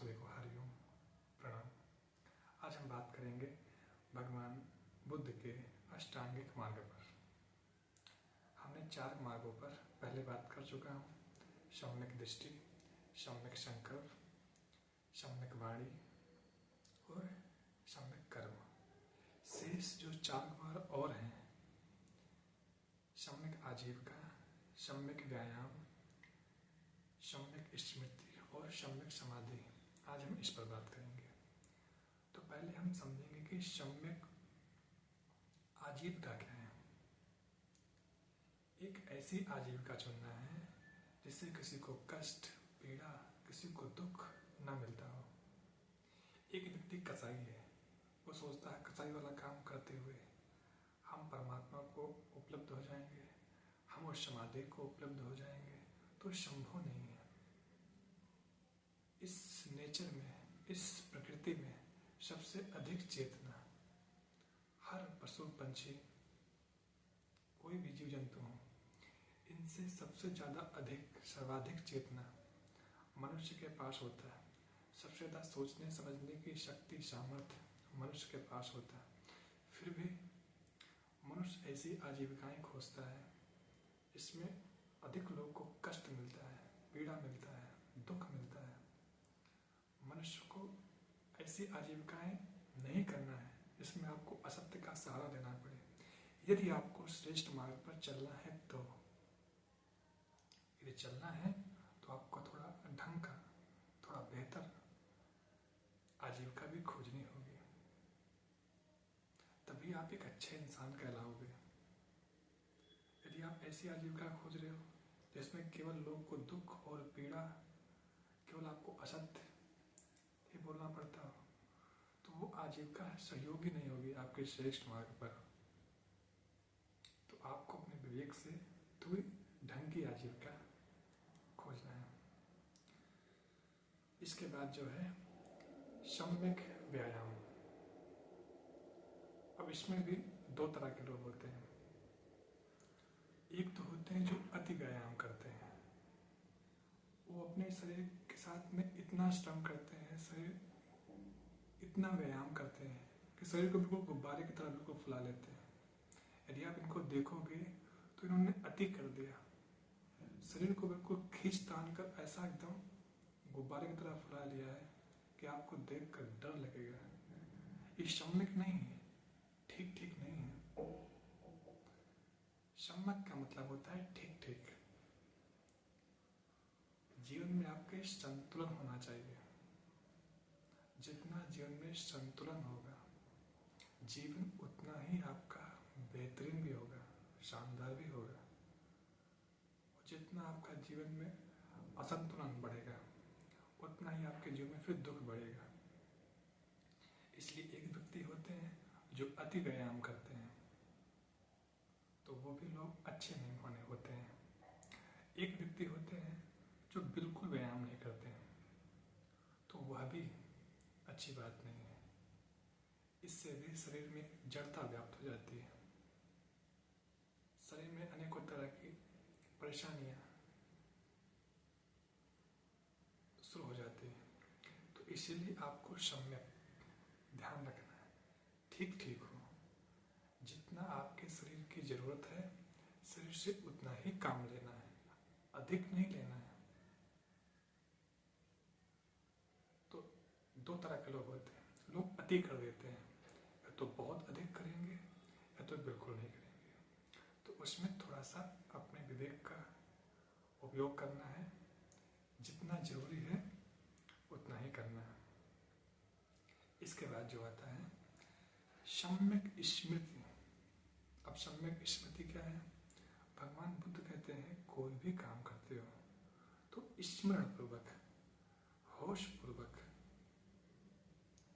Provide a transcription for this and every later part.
सभी को हरिओम प्रणाम। आज हम बात करेंगे भगवान बुद्ध के अष्टांगिक मार्ग पर। हमने 4 मार्गों पर पहले बात कर चुका हूँ। सम्यक दृष्टि, सम्यक संकल्प, सम्यक वाणी और सम्यक कर्म। शेष जो 4 मार्ग और हैं, सम्यक आजीविका, सम्यक व्यायाम, सम्यक स्मृति और सम्यक समाधि, आज हम इस पर बात करेंगे। तो पहले हम समझेंगे कि सम्यक आजीविका क्या है। एक ऐसी आजीविका चुनना है जिससे किसी को कष्ट, पीड़ा, किसी को दुख न मिलता हो। एक व्यक्ति कसाई है, वो सोचता है कसाई वाला काम करते हुए हम परमात्मा को उपलब्ध हो जाएंगे, हम उस समाधि को उपलब्ध हो जाएंगे, तो संभव नहीं है। इस नेचर में, इस प्रकृति में सबसे अधिक चेतना, हर पशु पंछी, कोई भी जीव जंतु हो, इनसे सबसे ज़्यादा सर्वाधिक चेतना मनुष्य के पास होता है। सबसे ज़्यादा सोचने समझने की शक्ति, सामर्थ्य मनुष्य के पास होता है। फिर भी मनुष्य ऐसी आजीविकाएं खोजता है इसमें अधिक लोगों को कष्ट मिलता है, पीड़ा मिलता है, दुख मिलता है। मनुष्य को ऐसी आजीविकाएं नहीं करना है जिसमें आपको असत्य का सहारा लेना पड़े। यदि आपको श्रेष्ठ मार्ग पर चलना है तो आपको थोड़ा ढंग का, थोड़ा बेहतर आजीविका भी खोजनी होगी, तभी आप एक अच्छे इंसान कहलाओगे। यदि आप ऐसी आजीविका खोज रहे हो जिसमें केवल लोगों को दुख और पीड़ा, केवल आपको असत्य ही बोलना पड़ता हो, तो वो आजीविका सहयोगी नहीं होगी आपके श्रेष्ठ मार्ग पर। तो आपको अपने विवेक से थोड़ी ढंग की आजीविका खोजना है। इसके बाद जो है सम्यक व्यायाम। अब इसमें भी 2 तरह के लोग होते हैं। एक तो होते हैं जो अति व्यायाम करते हैं, वो अपने शरीर के साथ में इतना श्रम करते हैं, शरीर इतना व्यायाम करते हैं कि शरीर को बिल्कुल गुब्बारे की तरह बिल्कुल फुला लेते हैं। यदि आप इनको देखोगे तो इन्होंने अति कर दिया, शरीर को बिल्कुल खींच तान कर ऐसा एकदम गुब्बारे की तरह फुला लिया है कि आपको देखकर डर लगेगा। ये सम्यक नहीं है, ठीक ठीक नहीं है। सम्यक का मतलब होता है ठीक ठीक। जीवन में आपके संतुलन होना चाहिए। जितना जीवन में संतुलन होगा, जीवन उतना ही आपका बेहतरीन भी होगा, शानदार भी होगा। और जितना आपका जीवन में असंतुलन बढ़ेगा, उतना ही आपके जीवन में फिर दुख बढ़ेगा। इसलिए एक व्यक्ति होते हैं जो अति व्यायाम करते हैं, तो वो भी लोग अच्छे नहीं माने होते हैं। एक व्यक्ति होते हैं जो बिल्कुल व्यायाम नहीं करते हैं, तो वह भी अच्छी बात नहीं है। इससे भी शरीर में जड़ता व्याप्त हो जाती है, शरीर में अनेकों तरह की परेशानियां शुरू हो जाती है। तो इसीलिए आपको सम्यक ध्यान रखना है, ठीक ठीक हो। जितना आपके शरीर की जरूरत है, शरीर से उतना ही काम लेना है, अधिक नहीं लेना है। तो 2 तरह के लोग होते हैं। लोग अति कर देते हैं, या तो बहुत अधिक करेंगे या तो बिल्कुल नहीं करेंगे। तो उसमें थोड़ा सा अपने विवेक का उपयोग करना है। जितना जरूरी है उतना ही करना है। इसके बाद जो आता है सम्यक स्मृति। अब सम्यक स्मृति क्या है? भगवान बुद्ध कहते हैं कोई भी काम करते हो तो स्मरण पूर्वक, होश पूर्वक।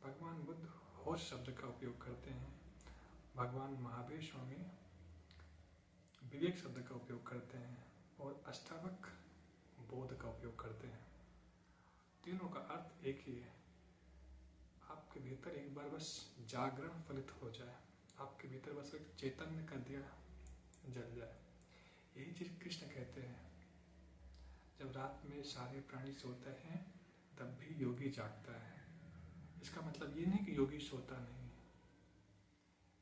भगवान बुद्ध होश शब्द का उपयोग करते हैं, भगवान महावीर स्वामी विवेक शब्द का उपयोग करते हैं, और अष्टावक्र बोध का उपयोग करते हैं। तीनों का अर्थ एक ही है। आपके भीतर एक बार बस जागरण फलित हो जाए, आपके भीतर बस एक चैतन्य का दिया जल जाए। यही चीज कृष्ण कहते हैं, जब रात में सारे प्राणी सोते हैं तब भी योगी योगी जागता है। इसका मतलब ये नहीं कि योगी सोता नहीं।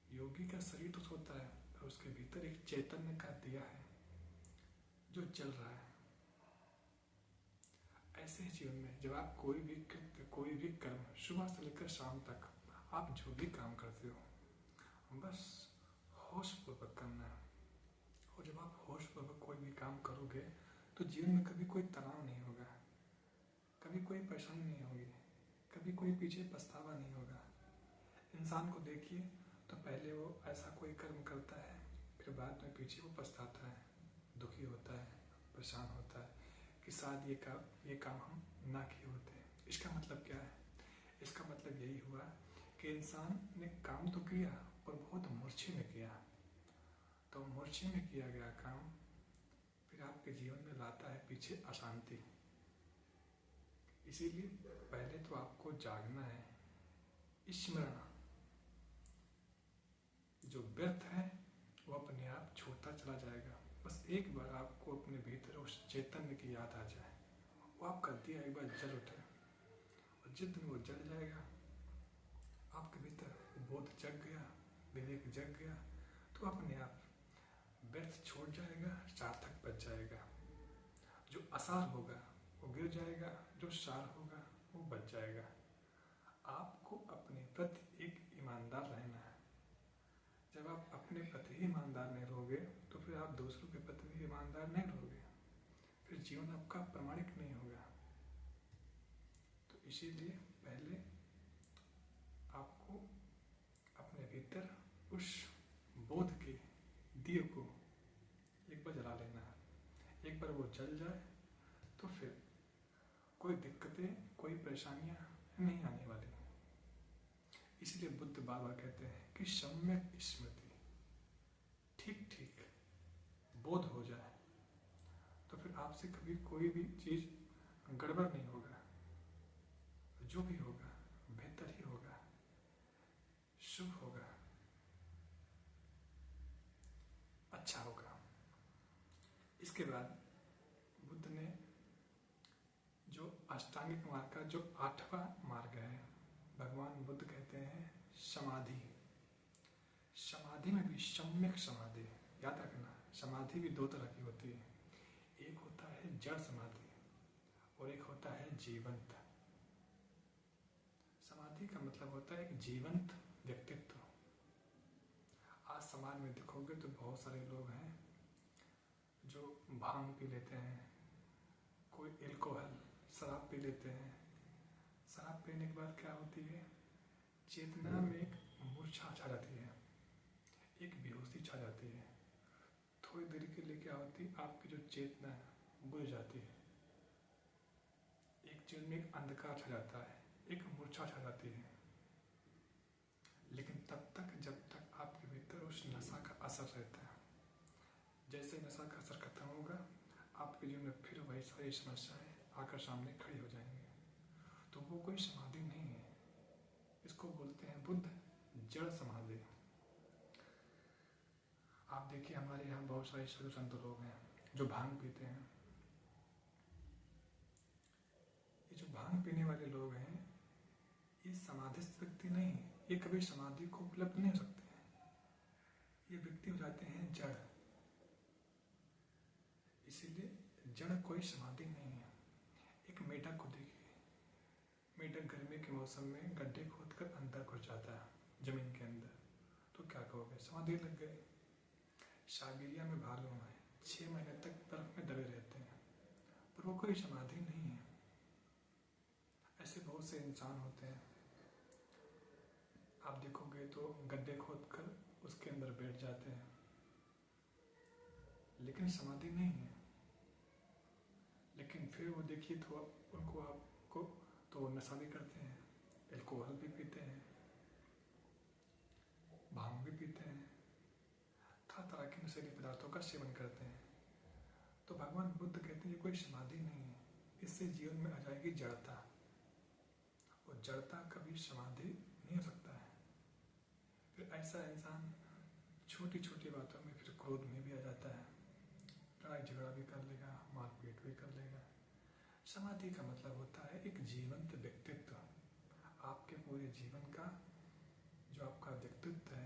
योगी का शरीर तो सोता है, पर उसके भीतर एक चैतन्य का दिया है जो चल रहा है। ऐसे ही जीवन में जब आप कोई भी कृत्य, कोई भी कर्म, सुबह से लेकर शाम तक आप जो भी काम करते हो, बस होश पूर्वक करना है। और जब आप होश पूर्वक कोई भी काम करोगे तो जीवन में कभी कोई तनाव नहीं होगा, कभी कोई परेशानी नहीं होगी, कभी कोई पीछे पछतावा नहीं होगा। इंसान को देखिए तो पहले वो ऐसा कोई कर्म करता है, फिर बाद में पीछे वो पछताता है, दुखी होता है, परेशान होता है कि शायद ये काम हम ना किए होते। इसका मतलब क्या है? इसका मतलब यही हुआ कि इंसान ने काम तो किया पर बहुत मूर्छे में किया। तो मूर्छे में किया गया काम फिर आपके जीवन में लाता है पीछे अशांति। इसीलिए पहले तो आपको जागना है। स्मरण जो व्यर्थ है वो अपने आप छूटता चला जाएगा। बस एक बार आपको अपने भीतर उस चैतन्य की याद आ जाए, वो आपका दिया एक बार जल उठे, और जिस दिन वो जल जाएगा, आपके भीतर बोध जग गया, विवेक जग गया, तो अपने आप व्यर्थ छोड़ जाएगा, सार्थक बच जाएगा। जो असार होगा वो गिर जाएगा, जो सार होगा वो बच जाएगा। आपको अपने प्रति एक ईमानदार रहना है। जब आप अपने प्रति ही ईमानदार नहीं रहोगे तो फिर आप दूसरों के प्रति भी ईमानदार नहीं रहोगे, फिर जीवन आपका प्रामाणिक नहीं होगा। तो इसीलिए पहले आपको अपने भीतर उस बोध के दिए को एक बार जला लेना है। एक बार वो जल जाए तो फिर कोई दिक्कतें, कोई परेशानियां नहीं आने वाली। इसलिए बुद्ध बाबा कहते हैं कि सम्यक स्मृति, ठीक ठीक बोध हो जाए तो फिर आपसे कभी कोई भी चीज गड़बड़ नहीं होगा। जो भी होगा बेहतर ही होगा, शुभ होगा, अच्छा होगा। इसके बाद बुद्ध ने जो अष्टांगिक मार्ग का जो 8वां मार्ग है, भगवान बुद्ध कहते हैं समाधि। समाधि में भी सम्यक समाधि, याद रखना, समाधि भी दो तरह की होती है। एक होता है जड़ समाधि और एक होता है जीवंत। समाधि का मतलब होता है एक जीवंत व्यक्तित्व। आज समाज में देखोगे तो बहुत सारे लोग हैं जो भांग पी लेते हैं, कोई एल्कोहल शराब पी लेते हैं। शराब पीने के बाद क्या होती है? चेतना में एक मूर्छा छा जाती है, एक बेहोशी छा जाती है। थोड़ी देर के लिए क्या होती है, आपकी जो चेतना है बुझ जाती है। एक चीज में एक अंधकार छा जाता है, एक मूर्छा छा जाती है। लेकिन तब तक जब तक आपके भीतर उस नशा का असर रहता है। जैसे नशा का असर खत्म होगा, आपके जीवन में फिर वही सारी समस्याएं आकर सामने खड़ी हो जाएंगी। तो वो कोई समाधि नहीं है, इसको बोलते हैं बुद्ध जड़ समाधि। आप देखिए हमारे यहाँ बहुत सारे साधु संत लोग हैं जो भांग पीते हैं। ये जो भांग पीने वाले लोग हैं ये समाधिस्थ व्यक्ति नहीं है, ये कभी समाधि को उपलब्ध नहीं हो सकते हैं। ये व्यक्ति हो जाते हैं जड़। इसीलिए जड़ कोई समाधि नहीं है। एक मेढक को देखिए, मेढक गर्मी के मौसम में गड्ढे खोद कर अंदर घुस जाता है जमीन के अंदर, तो क्या कहोगे? समाधि लग गई। साइबेरिया में भालू हैं, 6 महीने तक बर्फ में दबे रहते हैं, पर वो कोई समाधि नहीं है। ऐसे बहुत से इंसान होते हैं, आप देखोगे तो गड्ढे खोद कर उसके अंदर बैठ जाते हैं, लेकिन समाधि नहीं है। लेकिन फिर वो देखिए तो आपको तो वो नशा भी करते हैं, एल्कोहल भी पीते हैं, भांग भी पीते हैं, तरह तरह के नशीले पदार्थों का सेवन करते हैं। तो भगवान बुद्ध कहते हैं ये कोई समाधि नहीं है, इससे जीवन में आ जाएगी जड़ता, और जड़ता कभी समाधि नहीं हो सकता है। फिर ऐसा इंसान छोटी छोटी बातों में फिर क्रोध में भी आ जाता है, लड़ाई झगड़ा भी कर लेगा, मारपीट भी कर लेगा। समाधि का मतलब होता है एक जीवंत व्यक्तित्व। पूरे जीवन का जो आपका व्यक्तित्व है,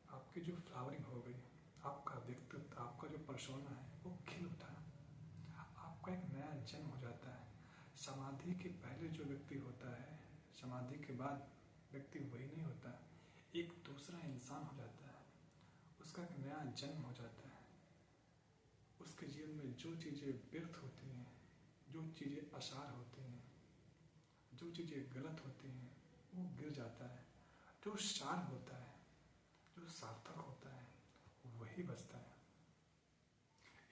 आपकी जो फ्लावरिंग हो गई, आपका व्यक्तित्व, आपका जो पर्सोना है वो खिल उठा, आपका एक नया जन्म हो जाता है। समाधि के पहले जो व्यक्ति होता है, समाधि के बाद व्यक्ति वही नहीं होता, एक दूसरा इंसान हो जाता है, उसका एक नया जन्म हो जाता है। उसके जीवन में जो चीज़ें व्यर्थ होती हैं, जो चीज़ें असार होती हैं, जो चीज़ें गलत होती हैं, वो गिर जाता है। जो सार होता है, जो सार्थक होता है, वही बचता है।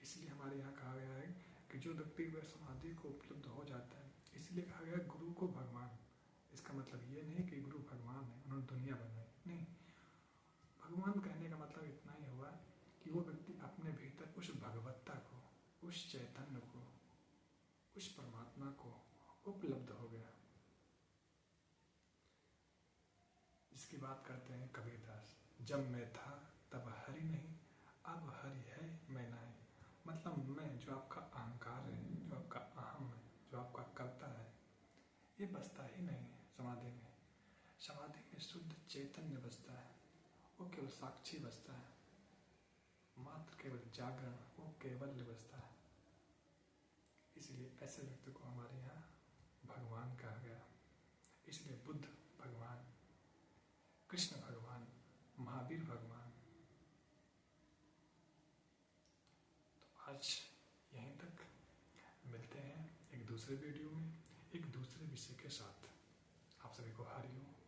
इसलिए हमारे यहाँ कहा गया है कि जो व्यक्ति वह समाधि को उपलब्ध हो जाता है, इसलिए कहा गया गुरु को भगवान। इसका मतलब ये नहीं कि गुरु भगवान है, उन्होंने दुनिया बनाई, नहीं। भगवान कहने का मतलब इतना ही हुआ कि वो व्यक्ति अपने भीतर उस भगवत्ता को, उस चैतन्य को, उस परमात्मा को उपलब्ध हो गया। इसकी बात करते हैं कबीरदास, जब मैं था तब हरि नहीं, अब हरि है मैं नहीं। मतलब मैं, जो आपका अहंकार है, जो आपका अहम है, जो आपका कर्ता है, ये बसता ही नहीं है समाधि में। समाधि में शुद्ध चैतन्य बसता है, वो केवल साक्षी बसता है, मात्र केवल जागरण, वो केवल बसता है। इसलिए ऐसे व्यक्ति को हमारे यहाँ भगवान कहा गया। इसलिए बुद्ध भगवान, कृष्ण भगवान, महावीर भगवान। तो आज यहीं तक, मिलते हैं एक दूसरे वीडियो में एक दूसरे विषय के साथ। आप सभी को हरि ओम।